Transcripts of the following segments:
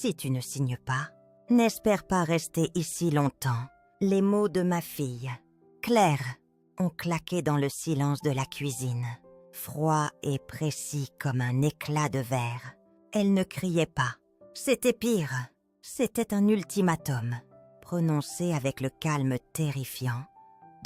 Si tu ne signes pas, n'espère pas rester ici longtemps. » Les mots de ma fille, Claire, ont claqué dans le silence de la cuisine, froid et précis comme un éclat de verre. Elle ne criait pas. C'était pire. C'était un ultimatum, prononcé avec le calme terrifiant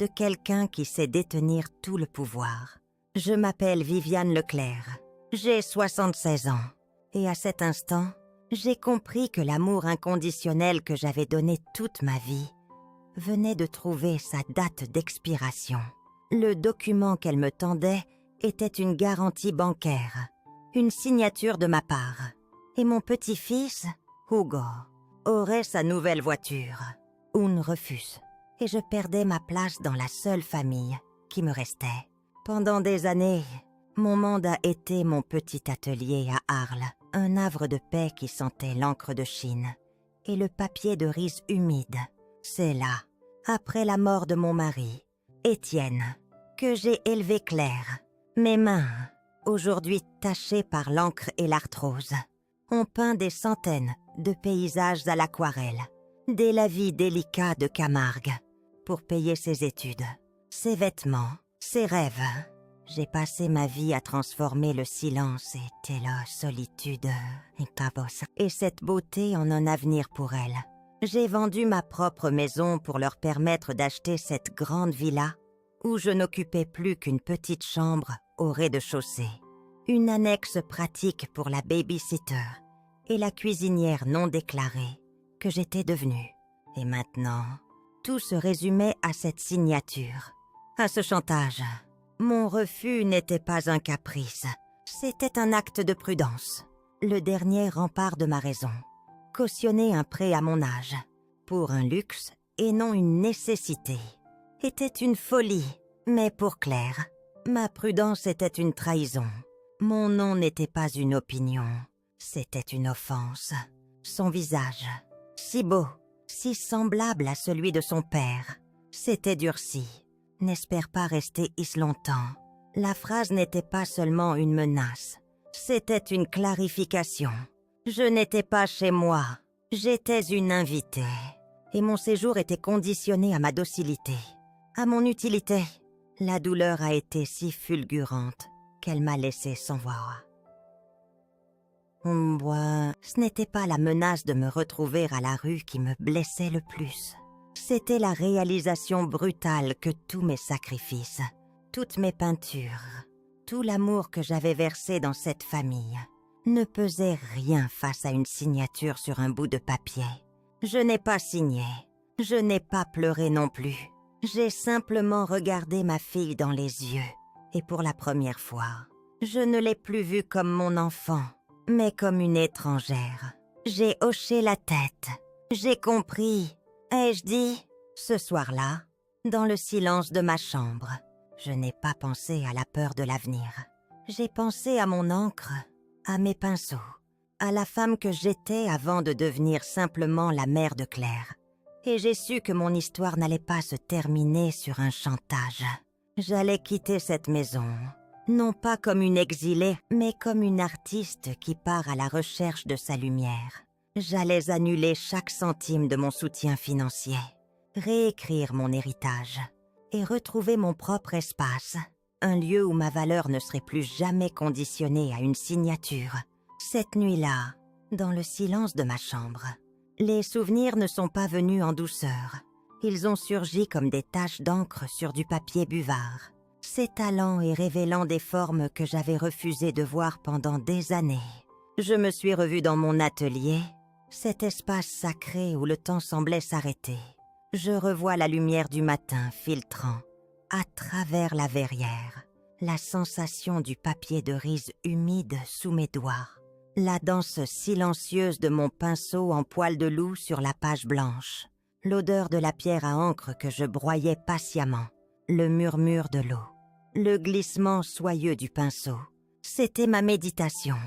de quelqu'un qui sait détenir tout le pouvoir. Je m'appelle Viviane Leclerc. J'ai 76 ans. Et à cet instant, j'ai compris que l'amour inconditionnel que j'avais donné toute ma vie venait de trouver sa date d'expiration. Le document qu'elle me tendait était une garantie bancaire, une signature de ma part. Et mon petit-fils, Hugo, aurait sa nouvelle voiture. Un refuse. Et je perdais ma place dans la seule famille qui me restait. Pendant des années, mon monde a été mon petit atelier à Arles, un havre de paix qui sentait l'encre de Chine et le papier de riz humide. C'est là, après la mort de mon mari, Étienne, que j'ai élevé Claire. Mes mains, aujourd'hui tachées par l'encre et l'arthrose, ont peint des centaines de paysages à l'aquarelle, des lavis délicats de Camargue, pour payer ses études, ses vêtements, ses rêves. J'ai passé ma vie à transformer le silence et la solitude et cette beauté en un avenir pour elle. J'ai vendu ma propre maison pour leur permettre d'acheter cette grande villa où je n'occupais plus qu'une petite chambre au rez-de-chaussée, une annexe pratique pour la baby-sitter et la cuisinière non déclarée que j'étais devenue. Et maintenant, tout se résumait à cette signature, à ce chantage. Mon refus n'était pas un caprice, c'était un acte de prudence, le dernier rempart de ma raison. Cautionner un prêt à mon âge, pour un luxe et non une nécessité, était une folie. Mais pour Claire, ma prudence était une trahison. Mon nom n'était pas une opinion, c'était une offense. Son visage, si beau, si semblable à celui de son père, s'était durci. N'espère pas rester ici longtemps. La phrase n'était pas seulement une menace, c'était une clarification. Je n'étais pas chez moi, j'étais une invitée. Et mon séjour était conditionné à ma docilité, à mon utilité. La douleur a été si fulgurante qu'elle m'a laissé sans voix. Ce n'était pas la menace de me retrouver à la rue qui me blessait le plus. C'était la réalisation brutale que tous mes sacrifices, toutes mes peintures, tout l'amour que j'avais versé dans cette famille ne pesait rien face à une signature sur un bout de papier. Je n'ai pas signé, je n'ai pas pleuré non plus. J'ai simplement regardé ma fille dans les yeux et pour la première fois, je ne l'ai plus vue comme mon enfant, mais comme une étrangère. J'ai hoché la tête, j'ai compris. Ai-je dit, ce soir-là, dans le silence de ma chambre, je n'ai pas pensé à la peur de l'avenir. J'ai pensé à mon encre, à mes pinceaux, à la femme que j'étais avant de devenir simplement la mère de Claire. Et j'ai su que mon histoire n'allait pas se terminer sur un chantage. J'allais quitter cette maison, non pas comme une exilée, mais comme une artiste qui part à la recherche de sa lumière. J'allais annuler chaque centime de mon soutien financier, réécrire mon héritage et retrouver mon propre espace, un lieu où ma valeur ne serait plus jamais conditionnée à une signature. Cette nuit-là, dans le silence de ma chambre, les souvenirs ne sont pas venus en douceur. Ils ont surgi comme des taches d'encre sur du papier buvard, s'étalant et révélant des formes que j'avais refusé de voir pendant des années. Je me suis revue dans mon atelier, cet espace sacré où le temps semblait s'arrêter. Je revois la lumière du matin filtrant à travers la verrière, la sensation du papier de riz humide sous mes doigts, la danse silencieuse de mon pinceau en poil de loup sur la page blanche, l'odeur de la pierre à encre que je broyais patiemment, le murmure de l'eau, le glissement soyeux du pinceau. C'était ma méditation,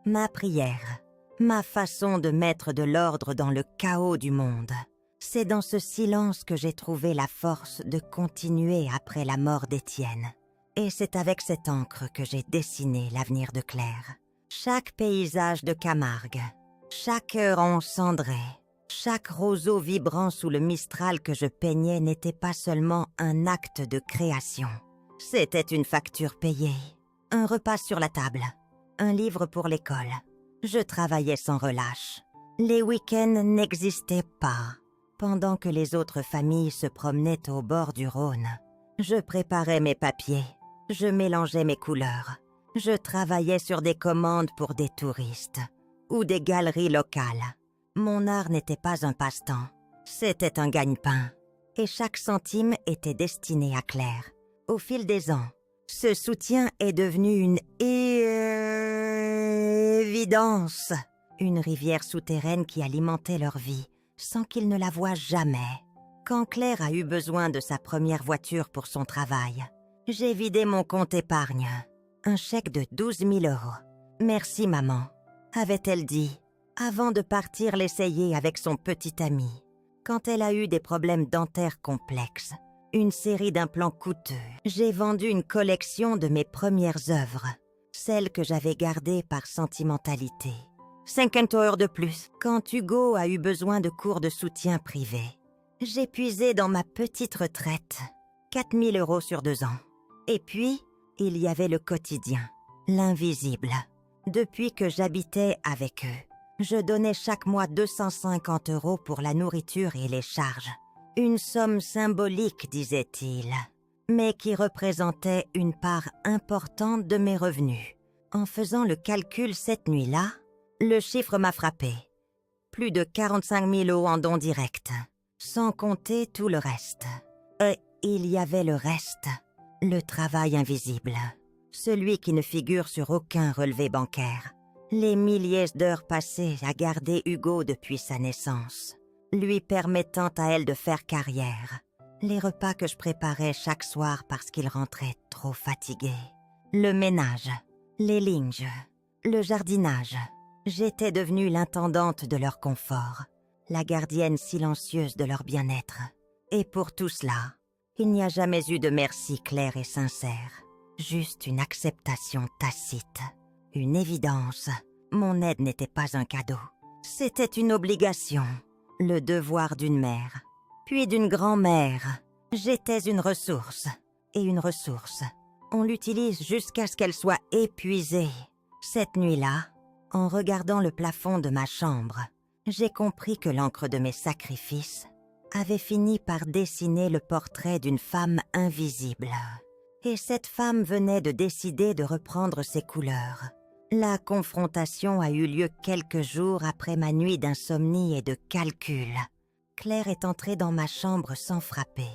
ma prière, ma façon de mettre de l'ordre dans le chaos du monde. C'est dans ce silence que j'ai trouvé la force de continuer après la mort d'Étienne. Et c'est avec cette encre que j'ai dessiné l'avenir de Claire. Chaque paysage de Camargue, Chaque rond cendré, chaque roseau vibrant sous le mistral que je peignais n'était pas seulement un acte de création. C'était une facture payée, un repas sur la table, un livre pour l'école. Je travaillais sans relâche. Les week-ends n'existaient pas. Pendant que les autres familles se promenaient au bord du Rhône, je préparais mes papiers, je mélangeais mes couleurs. Je travaillais sur des commandes pour des touristes ou des galeries locales. Mon art n'était pas un passe-temps, c'était un gagne-pain. Et chaque centime était destiné à Claire. Au fil des ans, ce soutien est devenu une évidence. Une rivière souterraine qui alimentait leur vie, sans qu'ils ne la voient jamais. Quand Claire a eu besoin de sa première voiture pour son travail, j'ai vidé mon compte épargne. Un chèque de 12 000 €. « Merci, maman », avait-elle dit, avant de partir l'essayer avec son petit ami. Quand elle a eu des problèmes dentaires complexes, une série d'implants coûteux, j'ai vendu une collection de mes premières œuvres, celles que j'avais gardées par sentimentalité. 50 € de plus. Quand Hugo a eu besoin de cours de soutien privé, j'ai puisé dans ma petite retraite, 4 000 € sur 2 ans. Et puis, il y avait le quotidien, l'invisible. Depuis que j'habitais avec eux, je donnais chaque mois 250 € pour la nourriture et les charges. Une somme symbolique, disait-il, mais qui représentait une part importante de mes revenus. En faisant le calcul cette nuit-là, le chiffre m'a frappé. Plus de 45 000 € en dons directs, sans compter tout le reste. Et il y avait le reste, le travail invisible, celui qui ne figure sur aucun relevé bancaire. Les milliers d'heures passées à garder Hugo depuis sa naissance, lui permettant à elle de faire carrière. Les repas que je préparais chaque soir parce qu'il rentrait trop fatigué. Le ménage, les linges, le jardinage. J'étais devenue l'intendante de leur confort, la gardienne silencieuse de leur bien-être. Et pour tout cela, il n'y a jamais eu de merci clair et sincère, juste une acceptation tacite, une évidence. Mon aide n'était pas un cadeau, c'était une obligation, le devoir d'une mère, puis d'une grand-mère. J'étais une ressource, et une ressource, on l'utilise jusqu'à ce qu'elle soit épuisée. Cette nuit-là, en regardant le plafond de ma chambre, j'ai compris que l'encre de mes sacrifices avait fini par dessiner le portrait d'une femme invisible. Et cette femme venait de décider de reprendre ses couleurs. La confrontation a eu lieu quelques jours après ma nuit d'insomnie et de calcul. Claire est entrée dans ma chambre sans frapper,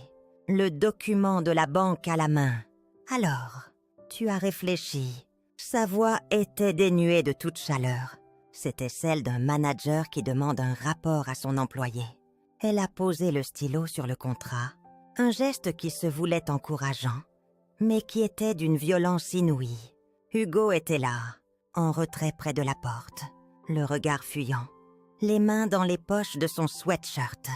le document de la banque à la main. « Alors, tu as réfléchi ?» Sa voix était dénuée de toute chaleur. C'était celle d'un manager qui demande un rapport à son employé. Elle a posé le stylo sur le contrat, un geste qui se voulait encourageant, mais qui était d'une violence inouïe. Hugo était là, en retrait près de la porte, le regard fuyant, les mains dans les poches de son sweatshirt.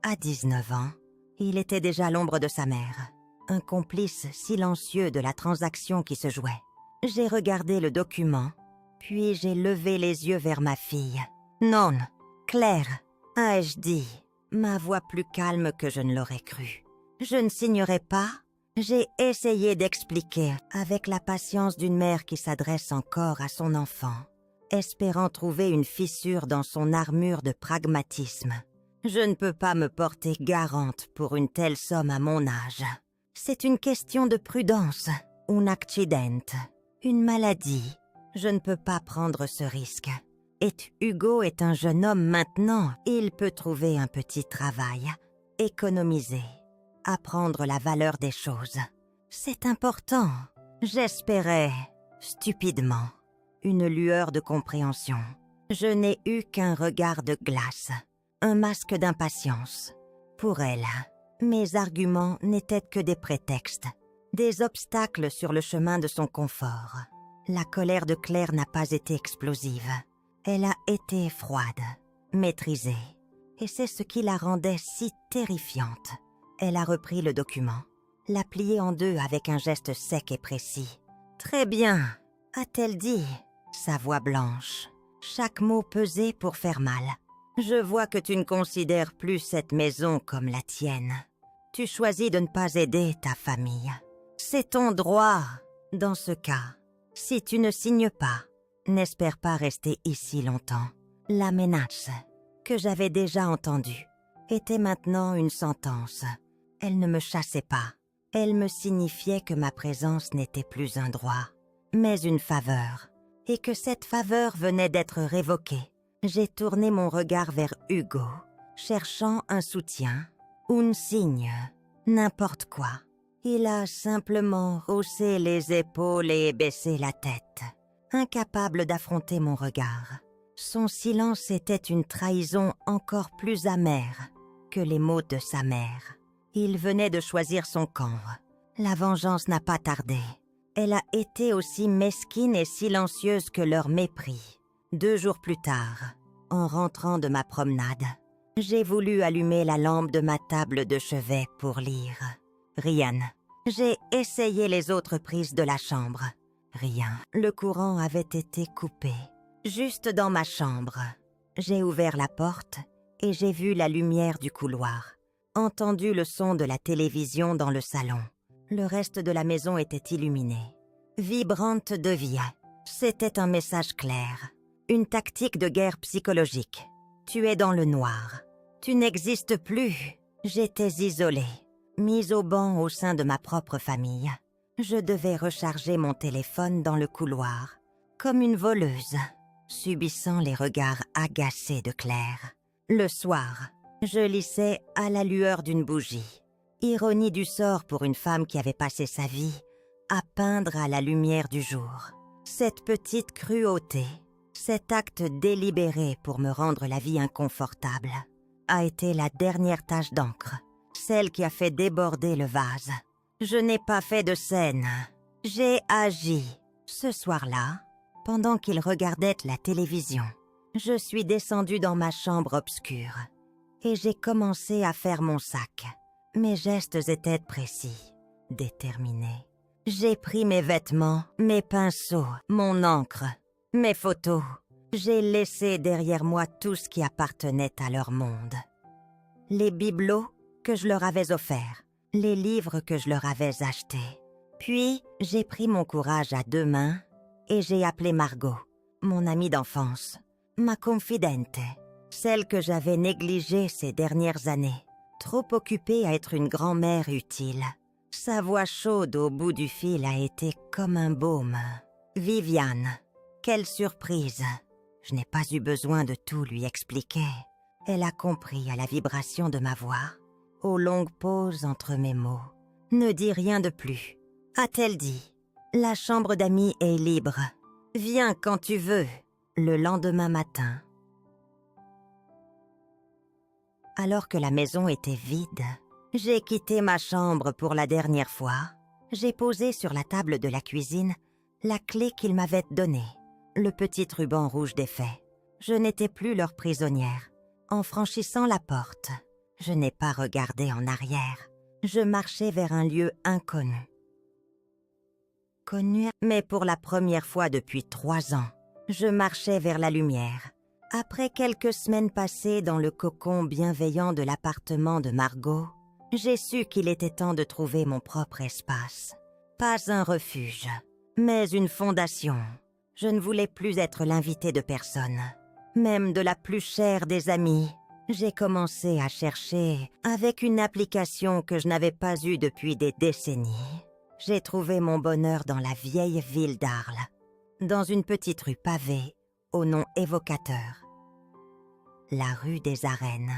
À 19 ans, il était déjà l'ombre de sa mère, un complice silencieux de la transaction qui se jouait. J'ai regardé le document, puis j'ai levé les yeux vers ma fille. « Non, Claire, ai-je dit, ma voix plus calme que je ne l'aurais cru. Je ne signerai pas. » J'ai essayé d'expliquer avec la patience d'une mère qui s'adresse encore à son enfant, espérant trouver une fissure dans son armure de pragmatisme. Je ne peux pas me porter garante pour une telle somme à mon âge. C'est une question de prudence, un accident, une maladie. Je ne peux pas prendre ce risque. Et Hugo est un jeune homme maintenant. Il peut trouver un petit travail, économiser, apprendre la valeur des choses. C'est important. J'espérais, stupidement, une lueur de compréhension. Je n'ai eu qu'un regard de glace, un masque d'impatience. Pour elle, mes arguments n'étaient que des prétextes, des obstacles sur le chemin de son confort. La colère de Claire n'a pas été explosive. Elle a été froide, maîtrisée, et c'est ce qui la rendait si terrifiante. Elle a repris le document, l'a plié en deux avec un geste sec et précis. « Très bien, a-t-elle dit, sa voix blanche. Chaque mot pesait pour faire mal. Je vois que tu ne considères plus cette maison comme la tienne. Tu choisis de ne pas aider ta famille. C'est ton droit. Dans ce cas, si tu ne signes pas, n'espère pas rester ici longtemps. La menace, que j'avais déjà entendue, était maintenant une sentence. Elle ne me chassait pas. Elle me signifiait que ma présence n'était plus un droit, mais une faveur, et que cette faveur venait d'être révoquée. J'ai tourné mon regard vers Hugo, cherchant un soutien, ou un signe, n'importe quoi. Il a simplement haussé les épaules et baissé la tête, incapable d'affronter mon regard. Son silence était une trahison encore plus amère que les mots de sa mère. Il venait de choisir son camp. La vengeance n'a pas tardé. Elle a été aussi mesquine et silencieuse que leur mépris. 2 jours plus tard, en rentrant de ma promenade, j'ai voulu allumer la lampe de ma table de chevet pour lire. Rien. J'ai essayé les autres prises de la chambre. Rien. Le courant avait été coupé. Juste dans ma chambre. J'ai ouvert la porte et j'ai vu la lumière du couloir, entendu le son de la télévision dans le salon. Le reste de la maison était illuminé, vibrante de vie. C'était un message clair, une tactique de guerre psychologique. Tu es dans le noir. Tu n'existes plus. J'étais isolée, mise au banc au sein de ma propre famille. Je devais recharger mon téléphone dans le couloir, comme une voleuse, subissant les regards agacés de Claire. Le soir, je lissais à la lueur d'une bougie. Ironie du sort pour une femme qui avait passé sa vie à peindre à la lumière du jour. Cette petite cruauté, cet acte délibéré pour me rendre la vie inconfortable, a été la dernière tache d'encre, celle qui a fait déborder le vase. Je n'ai pas fait de scène. J'ai agi. Ce soir-là, pendant qu'il regardait la télévision, je suis descendue dans ma chambre obscure et j'ai commencé à faire mon sac. Mes gestes étaient précis, déterminés. J'ai pris mes vêtements, mes pinceaux, mon encre, mes photos. J'ai laissé derrière moi tout ce qui appartenait à leur monde. Les bibelots que je leur avais offerts, les livres que je leur avais achetés. Puis, j'ai pris mon courage à 2 mains et j'ai appelé Margot, mon amie d'enfance, ma confidente, celle que j'avais négligée ces dernières années, trop occupée à être une grand-mère utile. Sa voix chaude au bout du fil a été comme un baume. Viviane, quelle surprise! Je n'ai pas eu besoin de tout lui expliquer. Elle a compris à la vibration de ma voix, aux longues pauses entre mes mots. Ne dis rien de plus, a-t-elle dit. La chambre d'amis est libre. Viens quand tu veux. Le lendemain matin, alors que la maison était vide, j'ai quitté ma chambre pour la dernière fois. J'ai posé sur la table de la cuisine la clé qu'ils m'avaient donnée, le petit ruban rouge défait. Je n'étais plus leur prisonnière. En franchissant la porte, je n'ai pas regardé en arrière. Je marchais vers un lieu inconnu. Mais pour la première fois depuis 3 ans, je marchais vers la lumière. Après quelques semaines passées dans le cocon bienveillant de l'appartement de Margot, j'ai su qu'il était temps de trouver mon propre espace. Pas un refuge, mais une fondation. Je ne voulais plus être l'invité de personne, même de la plus chère des amies. J'ai commencé à chercher avec une application que je n'avais pas eue depuis des décennies. J'ai trouvé mon bonheur dans la vieille ville d'Arles, dans une petite rue pavée au nom évocateur. La rue des Arènes.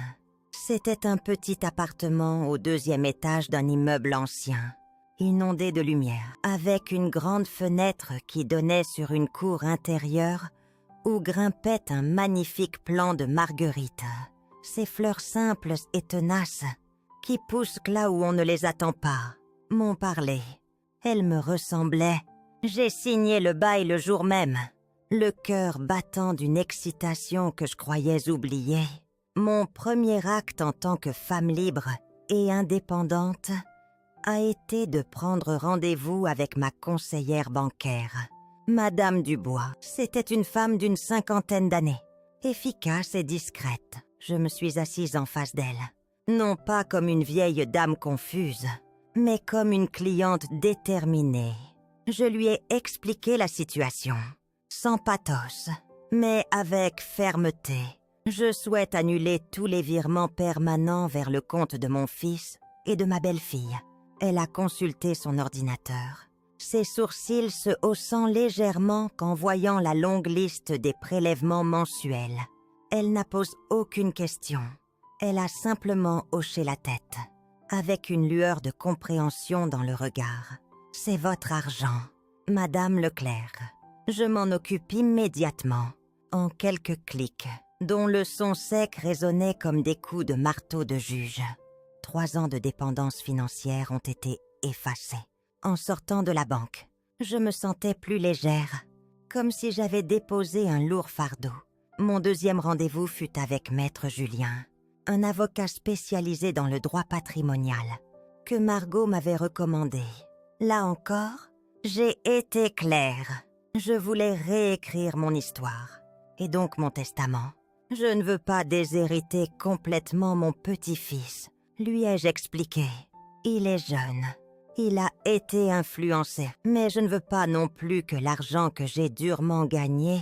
C'était un petit appartement au 2e étage d'un immeuble ancien, inondé de lumière, avec une grande fenêtre qui donnait sur une cour intérieure où grimpait un magnifique plant de marguerite. Ces fleurs simples et tenaces qui poussent là où on ne les attend pas m'ont parlé. Elles me ressemblaient. J'ai signé le bail le jour même, le cœur battant d'une excitation que je croyais oubliée. Mon premier acte en tant que femme libre et indépendante a été de prendre rendez-vous avec ma conseillère bancaire. Madame Dubois, c'était une femme d'une 50aine d'années. Efficace et discrète, je me suis assise en face d'elle. Non pas comme une vieille dame confuse, mais comme une cliente déterminée. Je lui ai expliqué la situation, sans pathos, mais avec fermeté. Je souhaite annuler tous les virements permanents vers le compte de mon fils et de ma belle-fille. Elle a consulté son ordinateur, ses sourcils se haussant légèrement qu'en voyant la longue liste des prélèvements mensuels. Elle n'a posé aucune question. Elle a simplement hoché la tête, avec une lueur de compréhension dans le regard. « C'est votre argent, Madame Leclerc. Je m'en occupe immédiatement. » En quelques clics, dont le son sec résonnait comme des coups de marteau de juge. 3 ans de dépendance financière ont été effacés. En sortant de la banque, je me sentais plus légère, comme si j'avais déposé un lourd fardeau. Mon deuxième rendez-vous fut avec Maître Julien, un avocat spécialisé dans le droit patrimonial, que Margot m'avait recommandé. Là encore, j'ai été claire. Je voulais réécrire mon histoire, et donc mon testament. Je ne veux pas déshériter complètement mon petit-fils, lui ai-je expliqué. Il est jeune. Il a été influencé, mais je ne veux pas non plus que l'argent que j'ai durement gagné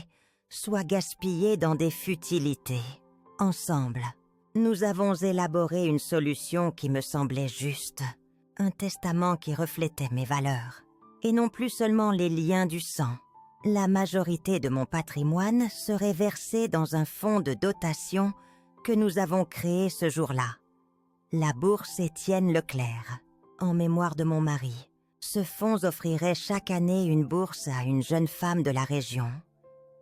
soit gaspillé dans des futilités. Ensemble, nous avons élaboré une solution qui me semblait juste, un testament qui reflétait mes valeurs, et non plus seulement les liens du sang. La majorité de mon patrimoine serait versée dans un fonds de dotation que nous avons créé ce jour-là. La bourse Étienne Leclerc, en mémoire de mon mari. Ce fonds offrirait chaque année une bourse à une jeune femme de la région,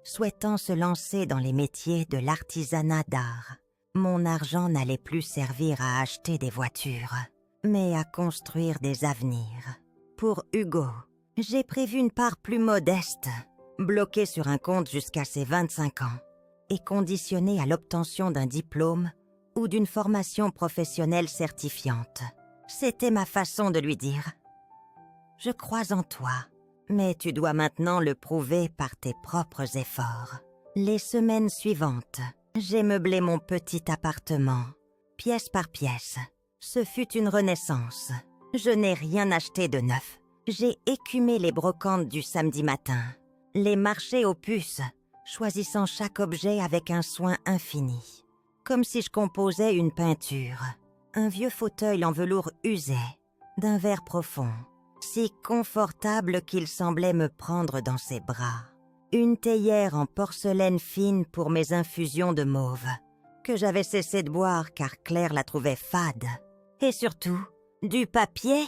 souhaitant se lancer dans les métiers de l'artisanat d'art. Mon argent n'allait plus servir à acheter des voitures, mais à construire des avenirs. Pour Hugo, j'ai prévu une part plus modeste, bloquée sur un compte jusqu'à ses 25 ans, et conditionnée à l'obtention d'un diplôme ou d'une formation professionnelle certifiante. C'était ma façon de lui dire « Je crois en toi, mais tu dois maintenant le prouver par tes propres efforts. » Les semaines suivantes, j'ai meublé mon petit appartement, pièce par pièce. Ce fut une renaissance. Je n'ai rien acheté de neuf. J'ai écumé les brocantes du samedi matin, les marchés aux puces, choisissant chaque objet avec un soin infini, comme si je composais une peinture. Un vieux fauteuil en velours usé, d'un vert profond, si confortable qu'il semblait me prendre dans ses bras. Une théière en porcelaine fine pour mes infusions de mauve, que j'avais cessé de boire car Claire la trouvait fade. Et surtout, du papier,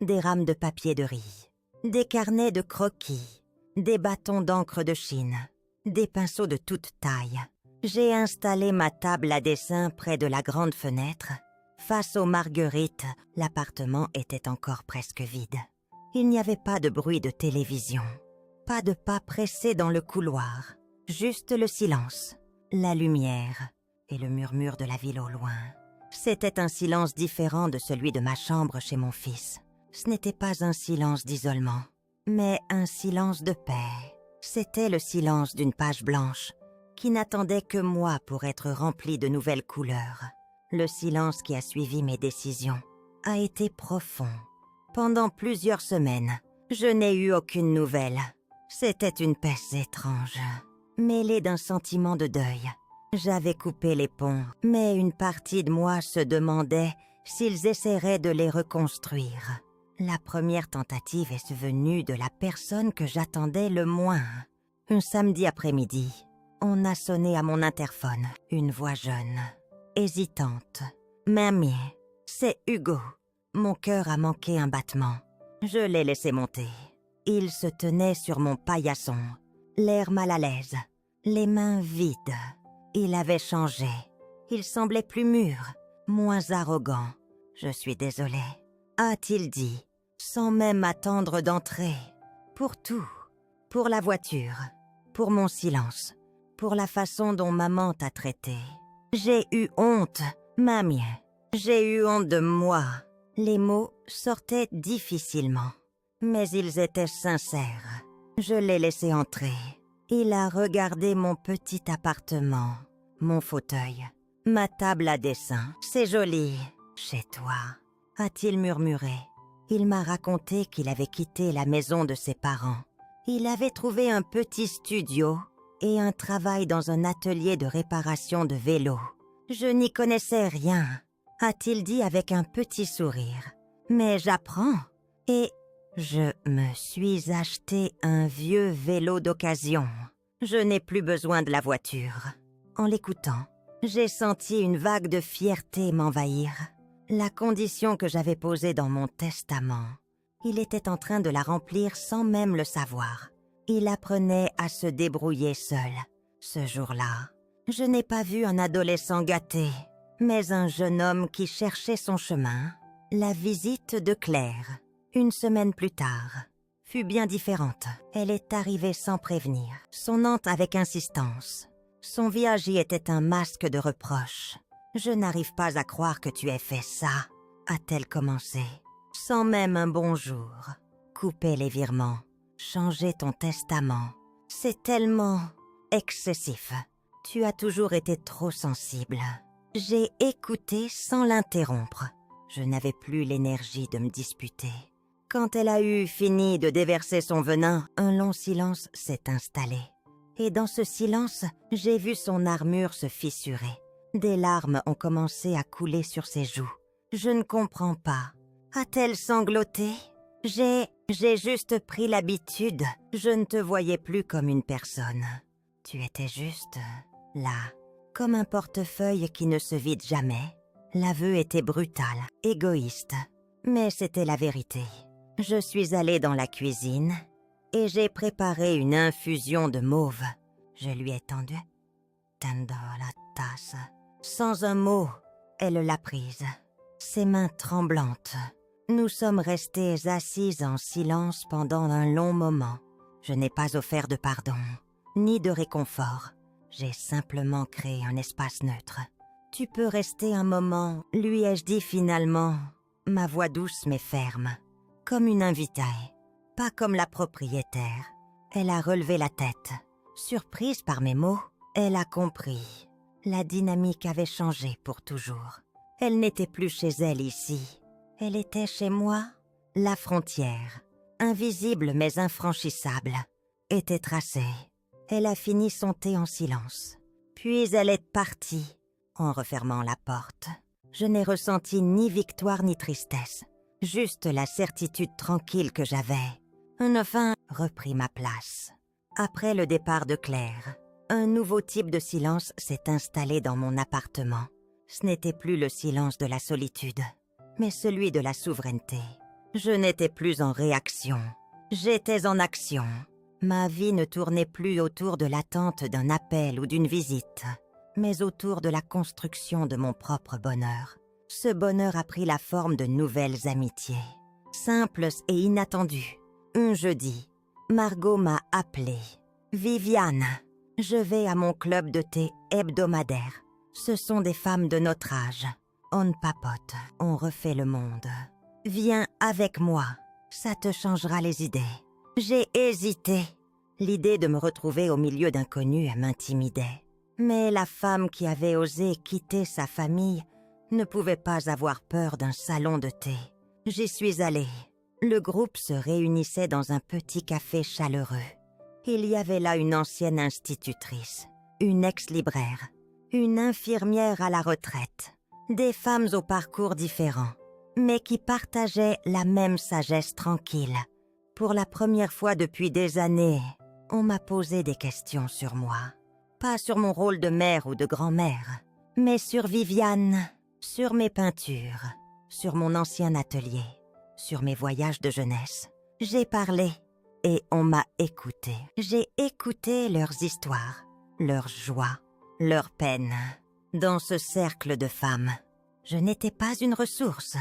des rames de papier de riz, des carnets de croquis, des bâtons d'encre de Chine, des pinceaux de toute taille. J'ai installé ma table à dessin près de la grande fenêtre. Face aux marguerites, l'appartement était encore presque vide. Il n'y avait pas de bruit de télévision, pas de pas pressés dans le couloir, juste le silence, la lumière et le murmure de la ville au loin. C'était un silence différent de celui de ma chambre chez mon fils. Ce n'était pas un silence d'isolement, mais un silence de paix. C'était le silence d'une page blanche qui n'attendait que moi pour être remplie de nouvelles couleurs. Le silence qui a suivi mes décisions a été profond. Pendant plusieurs semaines, je n'ai eu aucune nouvelle. C'était une paix étrange, mêlée d'un sentiment de deuil. J'avais coupé les ponts, mais une partie de moi se demandait s'ils essaieraient de les reconstruire. La première tentative est venue de la personne que j'attendais le moins. Un samedi après-midi, on a sonné à mon interphone, une voix jeune, hésitante. « Mamie, c'est Hugo. » Mon cœur a manqué un battement. Je l'ai laissé monter. Il se tenait sur mon paillasson, l'air mal à l'aise, les mains vides. Il avait changé. Il semblait plus mûr, moins arrogant. « Je suis désolée. » a-t-il dit, sans même attendre d'entrer. Pour tout. Pour la voiture. Pour mon silence. Pour la façon dont maman t'a traité. J'ai eu honte, mamie. J'ai eu honte de moi. Les mots sortaient difficilement, mais ils étaient sincères. Je l'ai laissé entrer. Il a regardé mon petit appartement, mon fauteuil, ma table à dessin. C'est joli, chez toi, a-t-il murmuré. Il m'a raconté qu'il avait quitté la maison de ses parents. Il avait trouvé un petit studio et un travail dans un atelier de réparation de vélos. Je n'y connaissais rien, a-t-il dit avec un petit sourire. Mais j'apprends et je me suis acheté un vieux vélo d'occasion. Je n'ai plus besoin de la voiture. En l'écoutant, j'ai senti une vague de fierté m'envahir. La condition que j'avais posée dans mon testament, il était en train de la remplir sans même le savoir. Il apprenait à se débrouiller seul. Ce jour-là, je n'ai pas vu un adolescent gâté, mais un jeune homme qui cherchait son chemin. La visite de Claire, une semaine plus tard, fut bien différente. Elle est arrivée sans prévenir, sonnant avec insistance. Son visage y était un masque de reproche. « Je n'arrive pas à croire que tu aies fait ça », a-t-elle commencé, sans même un bonjour. Couper les virements, changer ton testament, c'est tellement excessif. Tu as toujours été trop sensible. J'ai écouté sans l'interrompre. Je n'avais plus l'énergie de me disputer. Quand elle a eu fini de déverser son venin, un long silence s'est installé. Et dans ce silence, j'ai vu son armure se fissurer. Des larmes ont commencé à couler sur ses joues. Je ne comprends pas. A-t-elle sangloté ? J'ai juste pris l'habitude. Je ne te voyais plus comme une personne. Tu étais juste là, comme un portefeuille qui ne se vide jamais. L'aveu était brutal, égoïste, mais c'était la vérité. Je suis allée dans la cuisine et j'ai préparé une infusion de mauve. Je lui ai tendu la tasse. Sans un mot, elle l'a prise, ses mains tremblantes. Nous sommes restés assises en silence pendant un long moment. Je n'ai pas offert de pardon, ni de réconfort. J'ai simplement créé un espace neutre. Tu peux rester un moment, lui ai-je dit finalement, ma voix douce mais ferme, comme une invitée, pas comme la propriétaire. Elle a relevé la tête. Surprise par mes mots, elle a compris. La dynamique avait changé pour toujours. Elle n'était plus chez elle ici. Elle était chez moi. La frontière, invisible mais infranchissable, était tracée. Elle a fini son thé en silence. Puis elle est partie, en refermant la porte. Je n'ai ressenti ni victoire ni tristesse, juste la certitude tranquille que j'avais. Enfin, repris ma place. Après le départ de Claire, un nouveau type de silence s'est installé dans mon appartement. Ce n'était plus le silence de la solitude, mais celui de la souveraineté. Je n'étais plus en réaction, j'étais en action. Ma vie ne tournait plus autour de l'attente d'un appel ou d'une visite, mais autour de la construction de mon propre bonheur. Ce bonheur a pris la forme de nouvelles amitiés, simples et inattendues. Un jeudi, Margot m'a appelée. « Viviane, je vais à mon club de thé hebdomadaire. Ce sont des femmes de notre âge. On papote, on refait le monde. Viens avec moi, ça te changera les idées. » J'ai hésité. L'idée de me retrouver au milieu d'inconnus m'intimidait. Mais la femme qui avait osé quitter sa famille ne pouvait pas avoir peur d'un salon de thé. J'y suis allée. Le groupe se réunissait dans un petit café chaleureux. Il y avait là une ancienne institutrice, une ex-libraire, une infirmière à la retraite, des femmes au parcours différents, mais qui partageaient la même sagesse tranquille. Pour la première fois depuis des années, on m'a posé des questions sur moi. Pas sur mon rôle de mère ou de grand-mère, mais sur Viviane, sur mes peintures, sur mon ancien atelier, sur mes voyages de jeunesse. J'ai parlé et on m'a écouté. J'ai écouté leurs histoires, leurs joies, leurs peines. Dans ce cercle de femmes, je n'étais pas une ressource.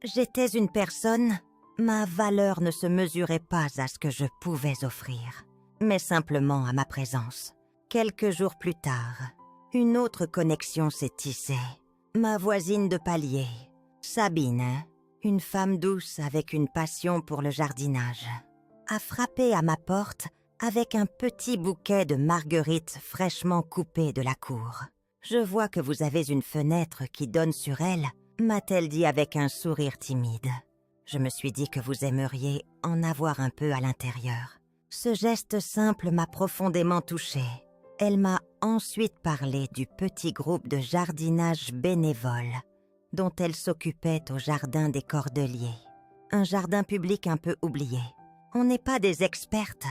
J'étais une personne. Ma valeur ne se mesurait pas à ce que je pouvais offrir, mais simplement à ma présence. Quelques jours plus tard, une autre connexion s'est tissée. Ma voisine de palier, Sabine, une femme douce avec une passion pour le jardinage, a frappé à ma porte avec un petit bouquet de marguerites fraîchement coupées de la cour. « Je vois que vous avez une fenêtre qui donne sur elle », m'a-t-elle dit avec un sourire timide. Je me suis dit que vous aimeriez en avoir un peu à l'intérieur. Ce geste simple m'a profondément touchée. Elle m'a ensuite parlé du petit groupe de jardinage bénévole dont elle s'occupait au jardin des Cordeliers. Un jardin public un peu oublié. On n'est pas des expertes,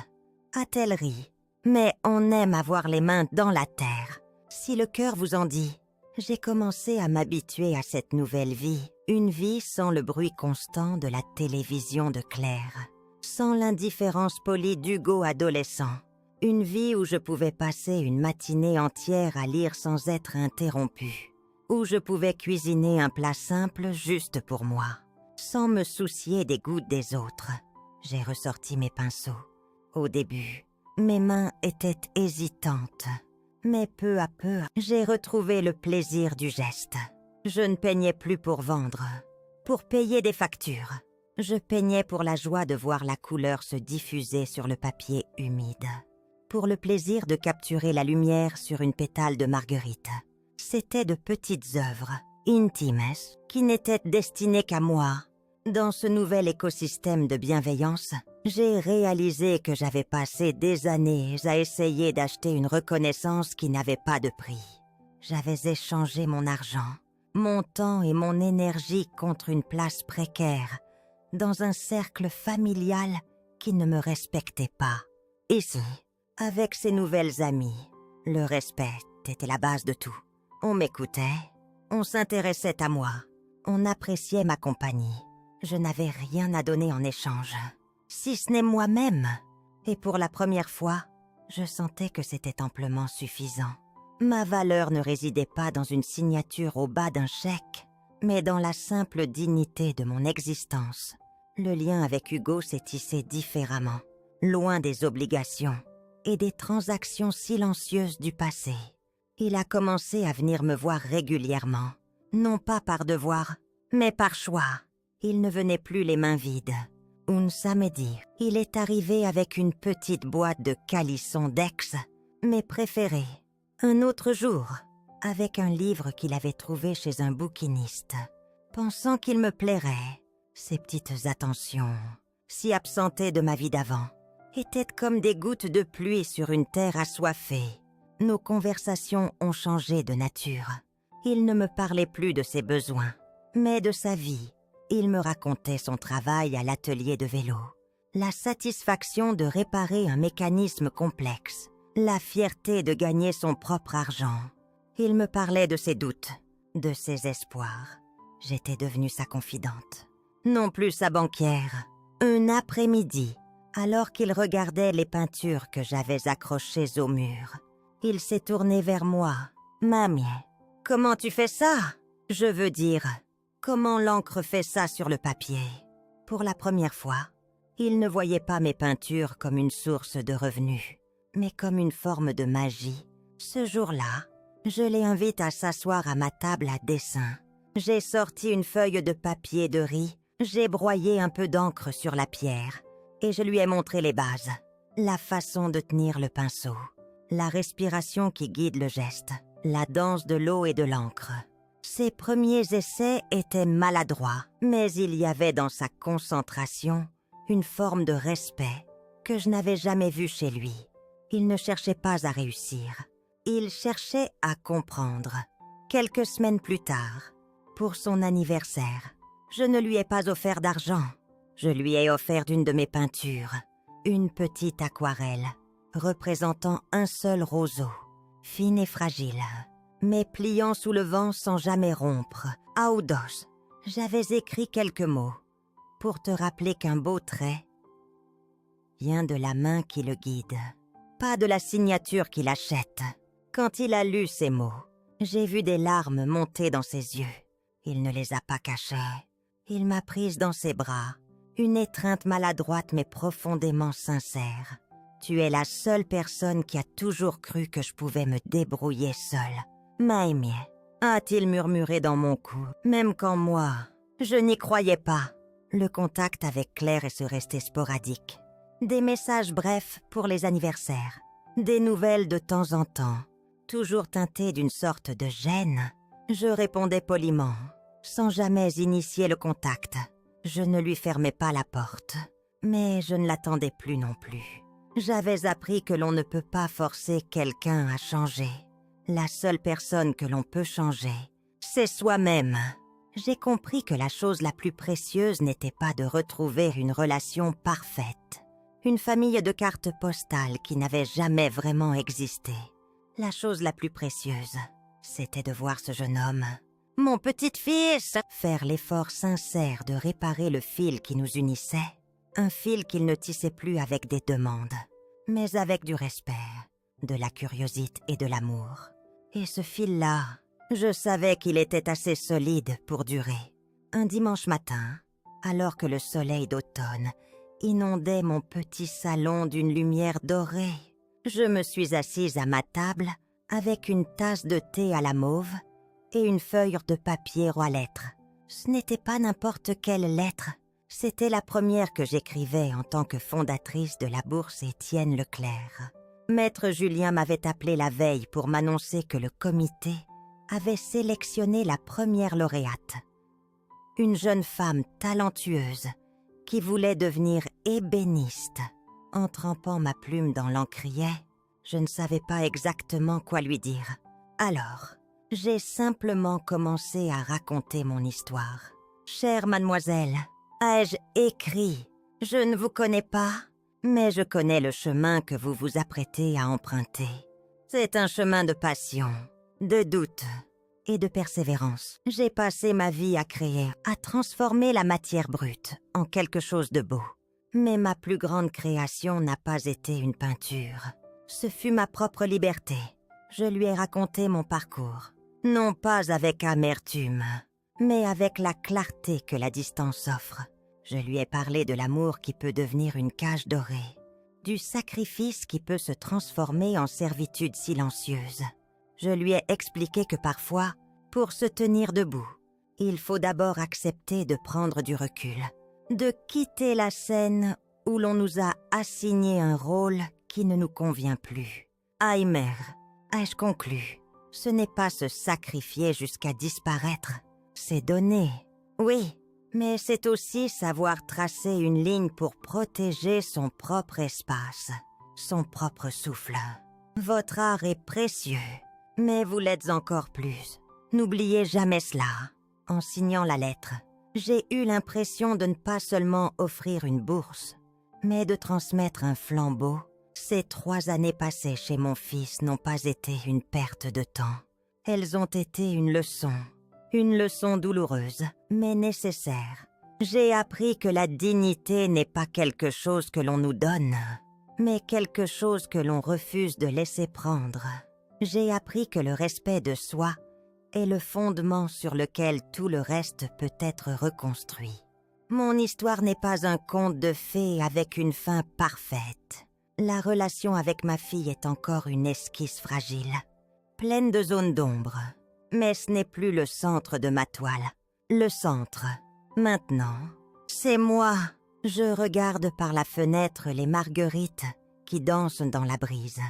a-t-elle ri, mais on aime avoir les mains dans la terre. Si le cœur vous en dit, j'ai commencé à m'habituer à cette nouvelle vie, une vie sans le bruit constant de la télévision de Claire, sans l'indifférence polie d'Hugo adolescent, une vie où je pouvais passer une matinée entière à lire sans être interrompue, où je pouvais cuisiner un plat simple juste pour moi, sans me soucier des goûts des autres. J'ai ressorti mes pinceaux. Au début, mes mains étaient hésitantes. Mais peu à peu, j'ai retrouvé le plaisir du geste. Je ne peignais plus pour vendre, pour payer des factures. Je peignais pour la joie de voir la couleur se diffuser sur le papier humide, pour le plaisir de capturer la lumière sur une pétale de marguerite. C'étaient de petites œuvres, intimes, qui n'étaient destinées qu'à moi. Dans ce nouvel écosystème de bienveillance, j'ai réalisé que j'avais passé des années à essayer d'acheter une reconnaissance qui n'avait pas de prix. J'avais échangé mon argent, mon temps et mon énergie contre une place précaire, dans un cercle familial qui ne me respectait pas. Ici, avec ces nouvelles amies, le respect était la base de tout. On m'écoutait, on s'intéressait à moi, on appréciait ma compagnie. Je n'avais rien à donner en échange, si ce n'est moi-même. Et pour la première fois, je sentais que c'était amplement suffisant. Ma valeur ne résidait pas dans une signature au bas d'un chèque, mais dans la simple dignité de mon existence. Le lien avec Hugo s'est tissé différemment, loin des obligations et des transactions silencieuses du passé. Il a commencé à venir me voir régulièrement, non pas par devoir, mais par choix. Il ne venait plus les mains vides. Un samedi, il est arrivé avec une petite boîte de calissons d'ex, mes préférés. Un autre jour, avec un livre qu'il avait trouvé chez un bouquiniste. Pensant qu'il me plairait, ces petites attentions, si absentées de ma vie d'avant, étaient comme des gouttes de pluie sur une terre assoiffée. Nos conversations ont changé de nature. Il ne me parlait plus de ses besoins, mais de sa vie. Il me racontait son travail à l'atelier de vélo, la satisfaction de réparer un mécanisme complexe, la fierté de gagner son propre argent. Il me parlait de ses doutes, de ses espoirs. J'étais devenue sa confidente, non plus sa banquière. Un après-midi, alors qu'il regardait les peintures que j'avais accrochées au mur, il s'est tourné vers moi. « Mamie, comment tu fais ça? Je veux dire... » Comment l'encre fait ça sur le papier? Pour la première fois, il ne voyait pas mes peintures comme une source de revenus, mais comme une forme de magie. Ce jour-là, je l'ai invité à s'asseoir à ma table à dessin. J'ai sorti une feuille de papier de riz, j'ai broyé un peu d'encre sur la pierre, et je lui ai montré les bases, la façon de tenir le pinceau, la respiration qui guide le geste, la danse de l'eau et de l'encre. Ses premiers essais étaient maladroits, mais il y avait dans sa concentration une forme de respect que je n'avais jamais vue chez lui. Il ne cherchait pas à réussir, il cherchait à comprendre. Quelques semaines plus tard, pour son anniversaire, je ne lui ai pas offert d'argent. Je lui ai offert une de mes peintures, une petite aquarelle représentant un seul roseau, fine et fragile, mais pliant sous le vent sans jamais rompre. Audos, j'avais écrit quelques mots pour te rappeler qu'un beau trait vient de la main qui le guide, pas de la signature qui l'achète. Quand il a lu ces mots, j'ai vu des larmes monter dans ses yeux. Il ne les a pas cachées. Il m'a prise dans ses bras, une étreinte maladroite mais profondément sincère. Tu es la seule personne qui a toujours cru que je pouvais me débrouiller seule. Maïmie, a-t-il murmuré dans mon cou, même quand moi, je n'y croyais pas. Le contact avec Claire est resté sporadique. Des messages brefs pour les anniversaires. Des nouvelles de temps en temps. Toujours teintées d'une sorte de gêne. Je répondais poliment, sans jamais initier le contact. Je ne lui fermais pas la porte. Mais je ne l'attendais plus non plus. J'avais appris que l'on ne peut pas forcer quelqu'un à changer. La seule personne que l'on peut changer, c'est soi-même. J'ai compris que la chose la plus précieuse n'était pas de retrouver une relation parfaite. Une famille de cartes postales qui n'avait jamais vraiment existé. La chose la plus précieuse, c'était de voir ce jeune homme, mon petit-fils, faire l'effort sincère de réparer le fil qui nous unissait. Un fil qu'il ne tissait plus avec des demandes, mais avec du respect, de la curiosité et de l'amour. Et ce fil-là, je savais qu'il était assez solide pour durer. Un dimanche matin, alors que le soleil d'automne inondait mon petit salon d'une lumière dorée, je me suis assise à ma table avec une tasse de thé à la mauve et une feuille de papier à lettres. Ce n'était pas n'importe quelle lettre. C'était la première que j'écrivais en tant que fondatrice de la bourse Étienne Leclerc. Maître Julien m'avait appelé la veille pour m'annoncer que le comité avait sélectionné la première lauréate. Une jeune femme talentueuse qui voulait devenir ébéniste. En trempant ma plume dans l'encrier, je ne savais pas exactement quoi lui dire. Alors, j'ai simplement commencé à raconter mon histoire. « Chère mademoiselle, ai-je écrit? Je ne vous connais pas, mais je connais le chemin que vous vous apprêtez à emprunter. C'est un chemin de passion, de doute et de persévérance. J'ai passé ma vie à créer, à transformer la matière brute en quelque chose de beau. Mais ma plus grande création n'a pas été une peinture. Ce fut ma propre liberté. Je lui ai raconté mon parcours, non pas avec amertume, mais avec la clarté que la distance offre. Je lui ai parlé de l'amour qui peut devenir une cage dorée, du sacrifice qui peut se transformer en servitude silencieuse. Je lui ai expliqué que parfois, pour se tenir debout, il faut d'abord accepter de prendre du recul, de quitter la scène où l'on nous a assigné un rôle qui ne nous convient plus. Aimer, ai-je conclu? Ce n'est pas se sacrifier jusqu'à disparaître, c'est donner. Oui, mais c'est aussi savoir tracer une ligne pour protéger son propre espace, son propre souffle. Votre art est précieux, mais vous l'êtes encore plus. N'oubliez jamais cela. En signant la lettre, j'ai eu l'impression de ne pas seulement offrir une bourse, mais de transmettre un flambeau. Ces 3 années passées chez mon fils n'ont pas été une perte de temps. Elles ont été une leçon douloureuse, mais nécessaire. J'ai appris que la dignité n'est pas quelque chose que l'on nous donne, mais quelque chose que l'on refuse de laisser prendre. J'ai appris que le respect de soi est le fondement sur lequel tout le reste peut être reconstruit. Mon histoire n'est pas un conte de fées avec une fin parfaite. La relation avec ma fille est encore une esquisse fragile, pleine de zones d'ombre. Mais ce n'est plus le centre de ma toile. Le centre, maintenant, c'est moi. Je regarde par la fenêtre les marguerites qui dansent dans la brise.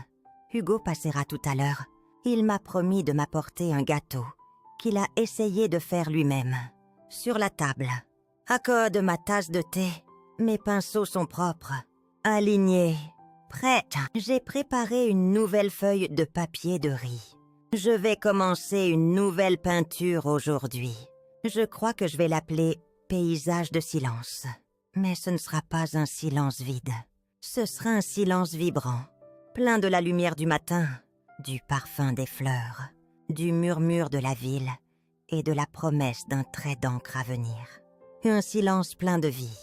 Hugo passera tout à l'heure. Il m'a promis de m'apporter un gâteau qu'il a essayé de faire lui-même. Sur la table, accorde ma tasse de thé. Mes pinceaux sont propres, alignés, prêts. J'ai préparé une nouvelle feuille de papier de riz. Je vais commencer une nouvelle peinture aujourd'hui. Je crois que je vais l'appeler « Paysage de silence ». Mais ce ne sera pas un silence vide. Ce sera un silence vibrant, plein de la lumière du matin, du parfum des fleurs, du murmure de la ville et de la promesse d'un trait d'encre à venir. Un silence plein de vie,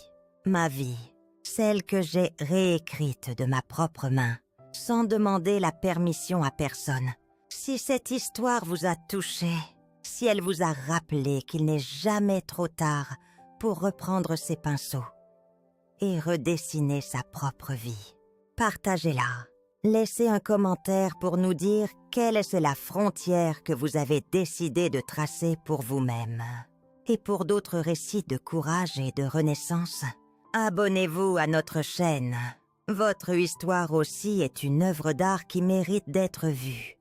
ma vie, celle que j'ai réécrite de ma propre main, sans demander la permission à personne. Si cette histoire vous a touché, si elle vous a rappelé qu'il n'est jamais trop tard pour reprendre ses pinceaux et redessiner sa propre vie, partagez-la. Laissez un commentaire pour nous dire quelle est la frontière que vous avez décidé de tracer pour vous-même. Et pour d'autres récits de courage et de renaissance, abonnez-vous à notre chaîne. Votre histoire aussi est une œuvre d'art qui mérite d'être vue.